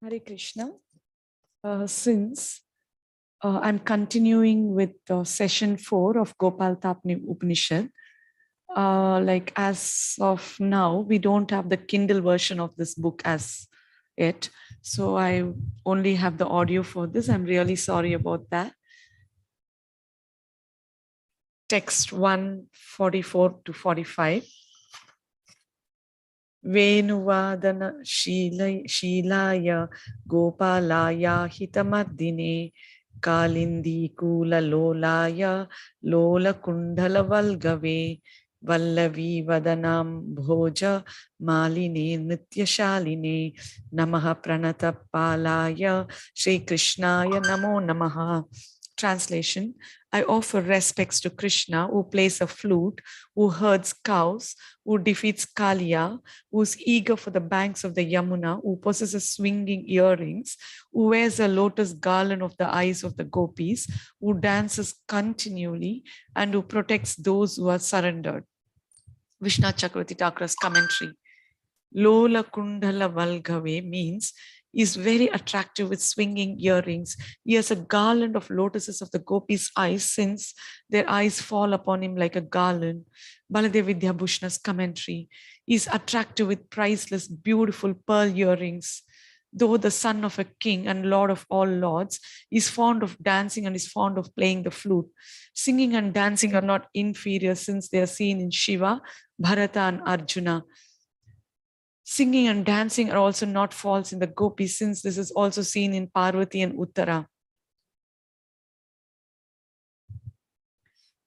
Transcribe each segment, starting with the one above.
Hare Krishna. Since I'm continuing with session 4 of Gopala-Tapani Upanishad, like as of now, we don't have the Kindle version of this book as yet. So I only have the audio for this. I'm really sorry about that. Text 144 to 45. Venuvadana Shilaya Gopalaya Hitamadine Kalindi Kula Lolaya Lola Kundala Valgave Vallavi Vadanam Bhoja Maline Nityashaline Namaha Pranata Palaya Shri Krishnaya Namo Namaha. Translation: I offer respects to Krishna, who plays a flute, who herds cows, who defeats Kaliya, who is eager for the banks of the Yamuna, who possesses swinging earrings, who wears a lotus garland of the eyes of the gopis, who dances continually, and who protects those who are surrendered. Vishvanatha Thakur's commentary. Lola Kundala Valgave means is very attractive with swinging earrings. He has a garland of lotuses of the gopis' eyes, since their eyes fall upon him like a garland. Baladeva Vidyabhushana's commentary is attractive with priceless, beautiful pearl earrings. Though the son of a king and lord of all lords, is fond of dancing and is fond of playing the flute. Singing and dancing are not inferior, since they are seen in Shiva, Bharata, and Arjuna. Singing and dancing are also not false in the gopis, since this is also seen in Parvati and Uttara.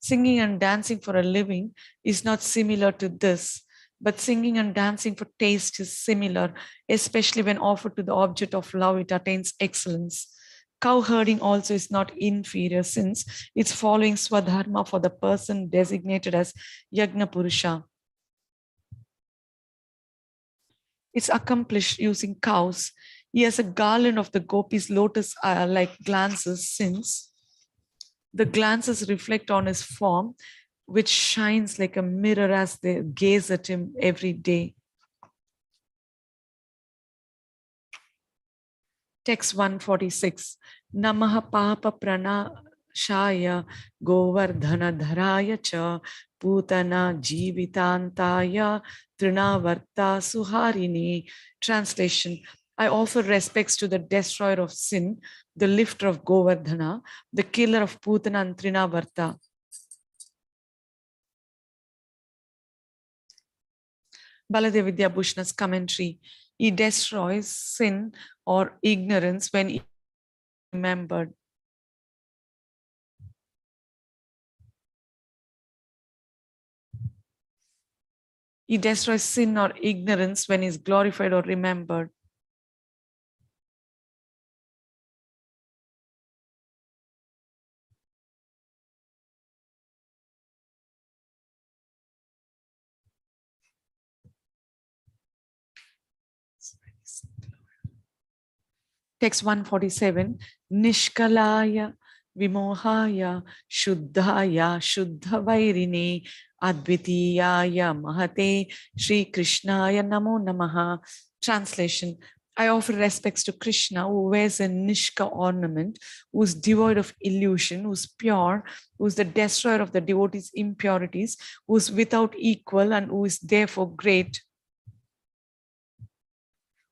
Singing and dancing for a living is not similar to this, but singing and dancing for taste is similar, especially when offered to the object of love, it attains excellence. Cow herding also is not inferior, since it's following Swadharma for the person designated as Yagna Purusha. It's accomplished using cows. He has a garland of the gopis' lotus-like glances, since the glances reflect on his form, which shines like a mirror as they gaze at him every day. Text 146. Namaha Papa Pranashaya Govardhana Dharaya Cha Putana Jivitantaya Trinavarta Suharini. Translation: I offer respects to the destroyer of sin, the lifter of Govardhana, the killer of Putana and Trinavarta. Baladeva Vidyabhushana's commentary. He destroys sin or ignorance when he remembered. He destroys sin or ignorance when he is glorified or remembered. Text 147. Nishkalaya Vimohaya Shuddhaya Shuddhavairine Advitiyaya Mahate Shri Krishnaya Namo Namaha. Translation: I offer respects to Krishna, who wears a Nishka ornament, who is devoid of illusion, who is pure, who is the destroyer of the devotees' impurities, who is without equal, and who is therefore great.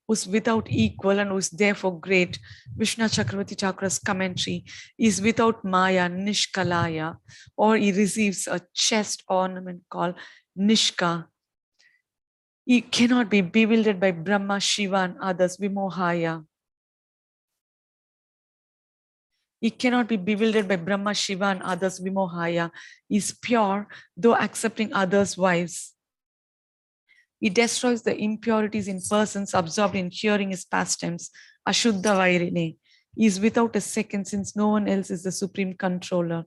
Who's without equal and who's therefore great. Vishvanatha Thakur's commentary is without Maya, Nishkalaya, or he receives a chest ornament called Nishka. He cannot be bewildered by Brahma, Shiva, and others, Vimohaya. He cannot be bewildered by Brahma, Shiva, and others, Vimohaya. He is pure, though accepting others' wives. He destroys the impurities in persons absorbed in hearing his pastimes. Ashuddha Vairine. He is without a second, since no one else is the supreme controller.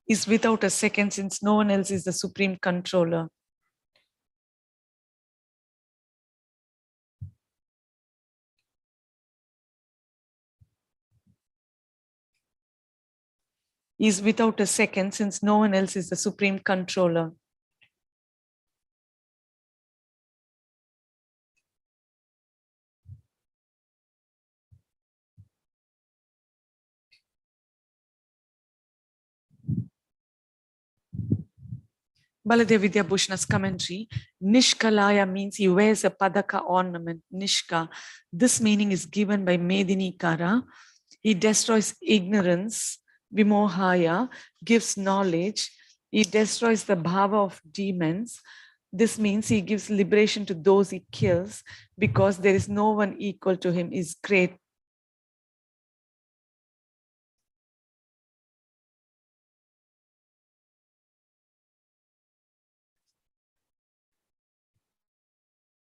He is without a second, since no one else is the supreme controller. is without a second, since no one else is the supreme controller. Baladeva Vidyabhushana's commentary, Nishkalaya means he wears a padaka ornament, Nishka. This meaning is given by Medini Kara. He destroys ignorance, Vimohaya, gives knowledge. He destroys the bhava of demons. This means he gives liberation to those he kills, because there is no one equal to him, is great.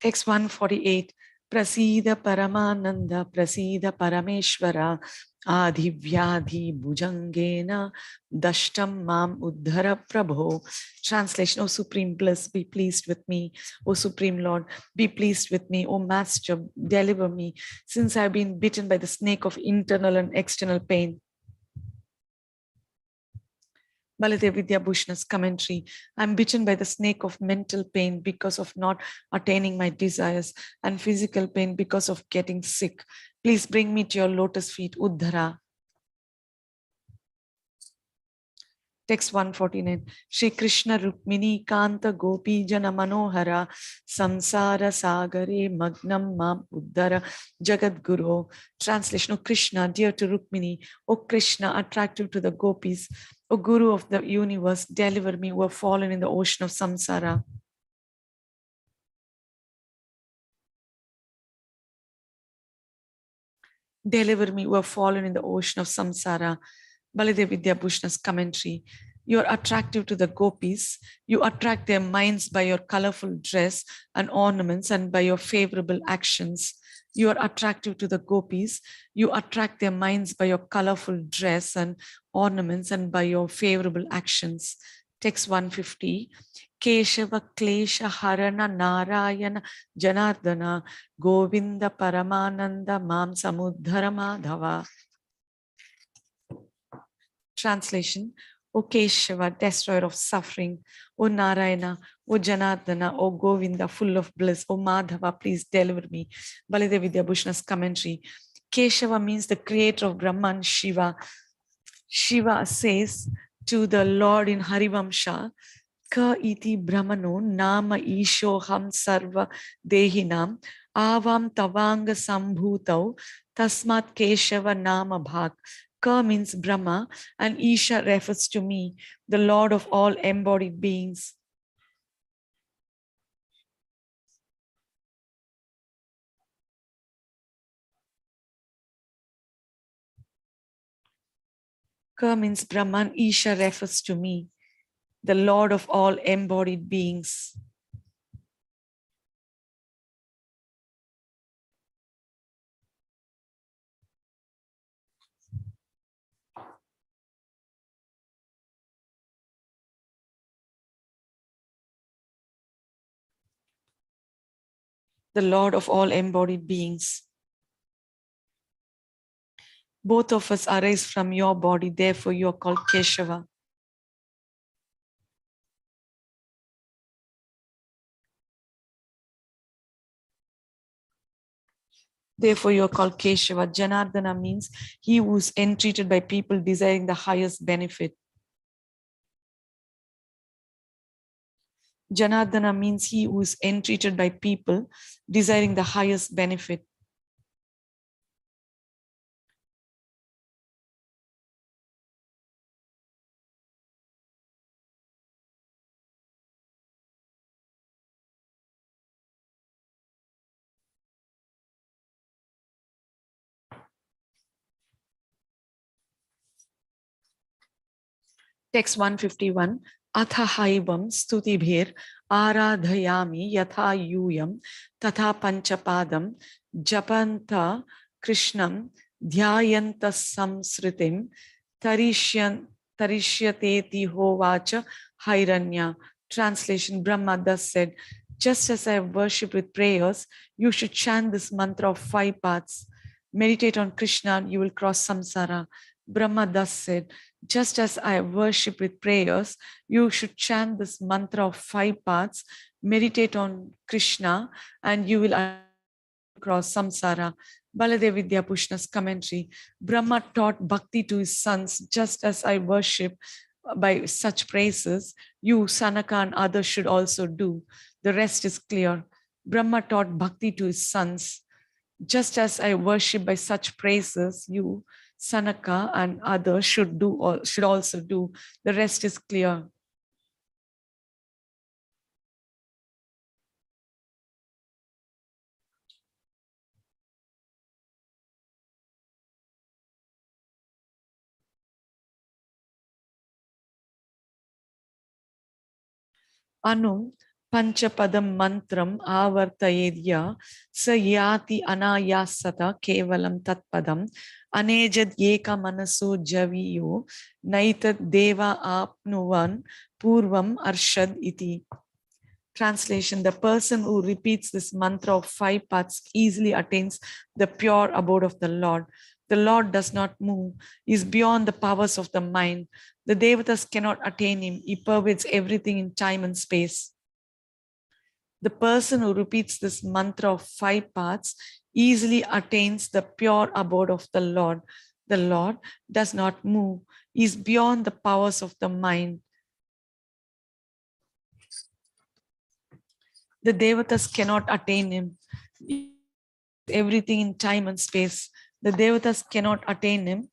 Text 148. Prasida Paramananda, Prasida Parameshwara, Adi Vyadhi Bhujangena, Dashtam Mam Uddhara Prabho. Translation, O Supreme Bliss, be pleased with me. O Supreme Lord, be pleased with me. O Master, deliver me, since I have been bitten by the snake of internal and external pain. Baladeva Vidyabhushana's commentary, I'm bitten by the snake of mental pain because of not attaining my desires, and physical pain because of getting sick. Please bring me to your lotus feet, Uddhara. Text 149. Shri Krishna Rukmini Kanta Gopi Jana Manohara Samsara Sagare Magnam Mam Uddhara Jagat Guru. Translation, O Krishna, dear to Rukmini, O Krishna, attractive to the gopis, O Guru of the universe, deliver me who have fallen in the ocean of samsara. Deliver me who have fallen in the ocean of samsara. Baladeva Vidyabhushana's commentary. You are attractive to the gopis. You attract their minds by your colorful dress and ornaments and by your favorable actions. You are attractive to the gopis. You attract their minds by your colorful dress and ornaments and by your favorable actions. Text 150. Keshava Klesha Harana Narayana Janardana Govinda Paramananda Mam Samudhara Madhava. Translation, O Keshava, destroyer of suffering, O Narayana, O Janardana, O Govinda, full of bliss, O Madhava, please deliver me. Baladeva Vidyabhushana's commentary. Keshava means the creator of Brahman, Shiva. Shiva says to the Lord in Harivamsha, Ka iti brahmano nama isho ham sarva dehinam avam tavanga sambhutau tasmat Keshava nama bhak. Ka means Brahma and Isha refers to me, the Lord of all embodied beings. Ka means Brahma and Isha refers to me, the Lord of all embodied beings. The Lord of all embodied beings. Both of us arise from your body, therefore you are called Keshava. Therefore you are called Keshava. Janardana means he who is entreated by people desiring the highest benefit. Janardana means he who is entreated by people desiring the highest benefit. Text 151. Atha haivam stutibhir aradhayami yatha yuyam tatha panchapadam japanta krishnam dhyayanta samsritim tarishyateti hovacha hairanya. Translation, Brahma thus said, just as I have worshipped with prayers, you should chant this mantra of 5 paths. Meditate on Krishna, you will cross samsara. Brahma thus said, just as I worship with prayers, you should chant this mantra of 5 paths, meditate on Krishna, and you will cross samsara. Baladeva Vidyabhushana's commentary. Brahma taught bhakti to his sons, just as I worship by such praises, you, Sanaka, and others should also do. The rest is clear. Brahma taught bhakti to his sons. Just as I worship by such praises, you, Sanaka, and others should also do. The rest is clear. Anu Panchapadam mantram avartayedya sayati anayasata kevalam tatpadam anejad yeka manaso javiyo naitat deva apnuvan purvam arshad iti. Translation: the person who repeats this mantra of 5 parts easily attains the pure abode of the Lord. The Lord does not move, he is beyond the powers of the mind. The Devatas cannot attain him, he pervades everything in time and space. The person who repeats this mantra of 5 parts easily attains the pure abode of the Lord. The Lord does not move, he is beyond the powers of the mind. The Devatas cannot attain him. Everything in time and space. The Devatas cannot attain him.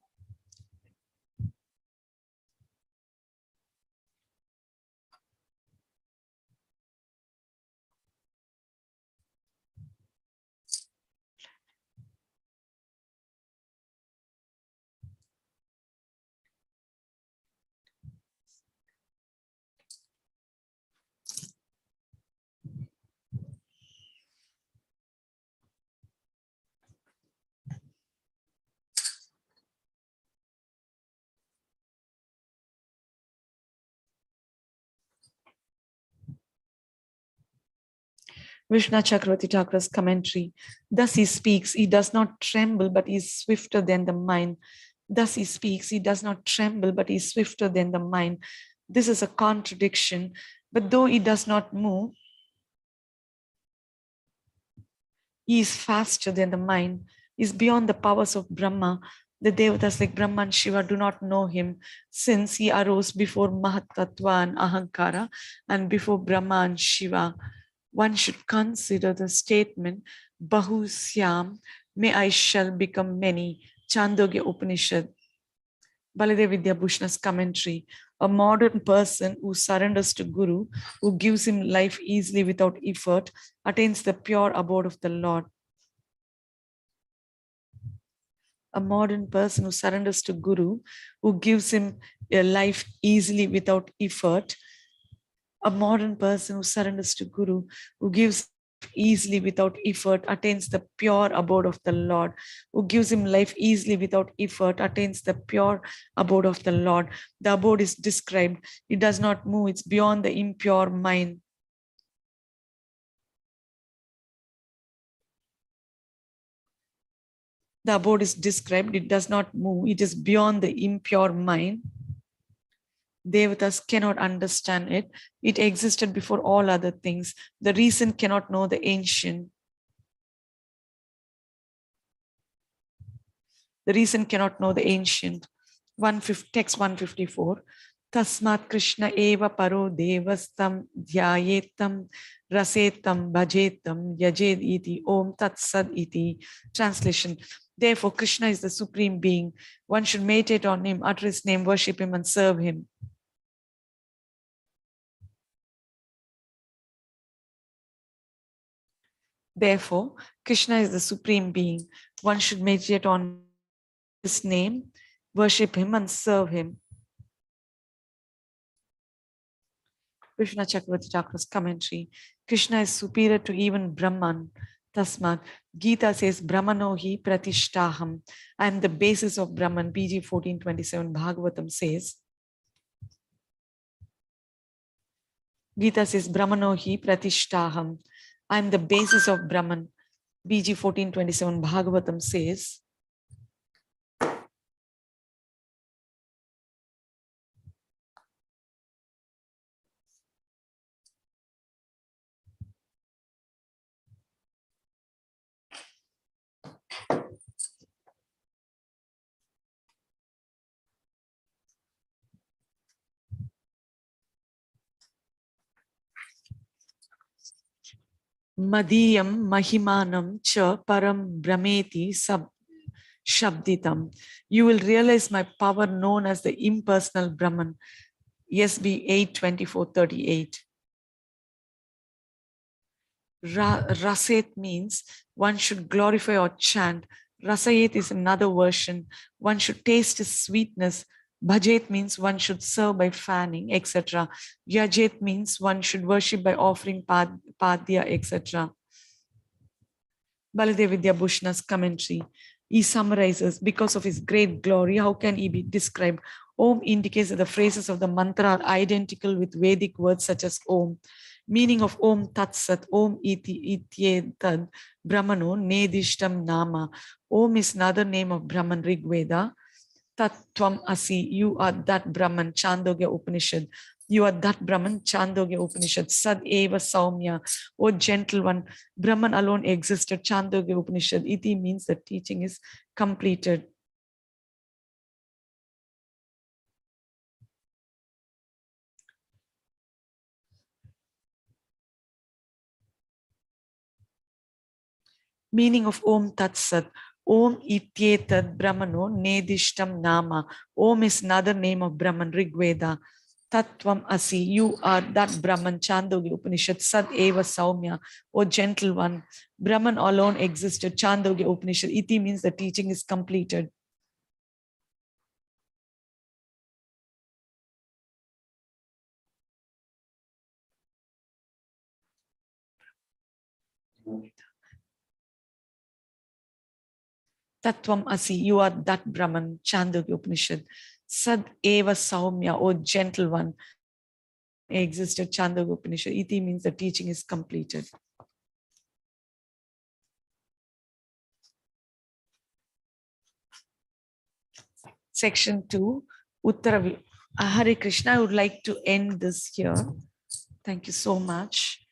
Vishvanatha Cakravarti Thakur's commentary. Thus he speaks, he does not tremble, but he is swifter than the mind. Thus he speaks, he does not tremble, but he is swifter than the mind. This is a contradiction, but though he does not move, he is faster than the mind, he is beyond the powers of Brahma. The Devatas like Brahma and Shiva do not know him, since he arose before Mahatattva and Ahankara and before Brahma and Shiva. One should consider the statement, Bahusyam, may I shall become many, Chandogya Upanishad. Baladeva Vidyabhushana's commentary. A modern person who surrenders to Guru, who gives him life easily without effort, attains the pure abode of the Lord. A modern person who surrenders to Guru, who gives him a life easily without effort, a modern person who surrenders to Guru, who gives easily without effort, attains the pure abode of the Lord. Who gives him life easily without effort, attains the pure abode of the Lord. The abode is described. It does not move. It's beyond the impure mind. The abode is described. It does not move. It is beyond the impure mind. Devatas cannot understand it. It existed before all other things. The reason cannot know the ancient. The reason cannot know the ancient. Text 154. Tasmat Krishna eva paro devastam dhyayetam rasetam bhajetam yajed iti om tat sad iti. Translation. Therefore, Krishna is the supreme being. One should meditate on him, utter his name, worship him, and serve him. Therefore, Krishna is the supreme being. One should meditate on his name, worship him, and serve him. Vishvanatha Cakravarti Thakur's commentary. Krishna is superior to even Brahman. Tasmat. Gita says, Brahmano hi pratishtaham. I am the basis of Brahman. PG 1427. Bhagavatam says, Gita says, Brahmano hi pratishtaham. I am the basis of Brahman. BG 1427. Bhagavatam says, Madiyam Mahimanam Cha Param Brahmeti Shabditam. You will realize my power known as the impersonal Brahman. SB 8:24-38. Raset means one should glorify or chant. Rasayet is another version. One should taste his sweetness. Bhajet means one should serve by fanning, etc. Yajet means one should worship by offering padya, etc. Baladeva Vidyabhushana's commentary. He summarizes, because of his great glory, how can he be described? Om indicates that the phrases of the mantra are identical with Vedic words such as Om. Meaning of Om Tat Sat, Om Iti Ityetad, Brahmano, Nedishtam Nama. Om is another name of Brahman, Rig Veda. Tat Tvam Asi, you are that Brahman, Chandogya Upanishad. You are that Brahman, Chandogya Upanishad. Sad Eva Saumya, O gentle one, Brahman alone existed, Chandogya Upanishad. Iti means the teaching is completed. Meaning of Om Tat Sat. Om Ityetad Brahmano Nedishtam Nama. Om is another name of Brahman, Rig Veda. Tattvam Asi, you are that Brahman, Chandogya Upanishad. Sad Eva Saumya, O gentle one. Brahman alone existed, Chandogya Upanishad. Iti means the teaching is completed. Tattvam Asi, you are that Brahman, Chandogya Upanishad. Sad Eva Saumya, O gentle one, existed, Chandogya Upanishad. Iti means the teaching is completed. Section 2, Uttara. Hare Krishna, I would like to end this here. Thank you so much.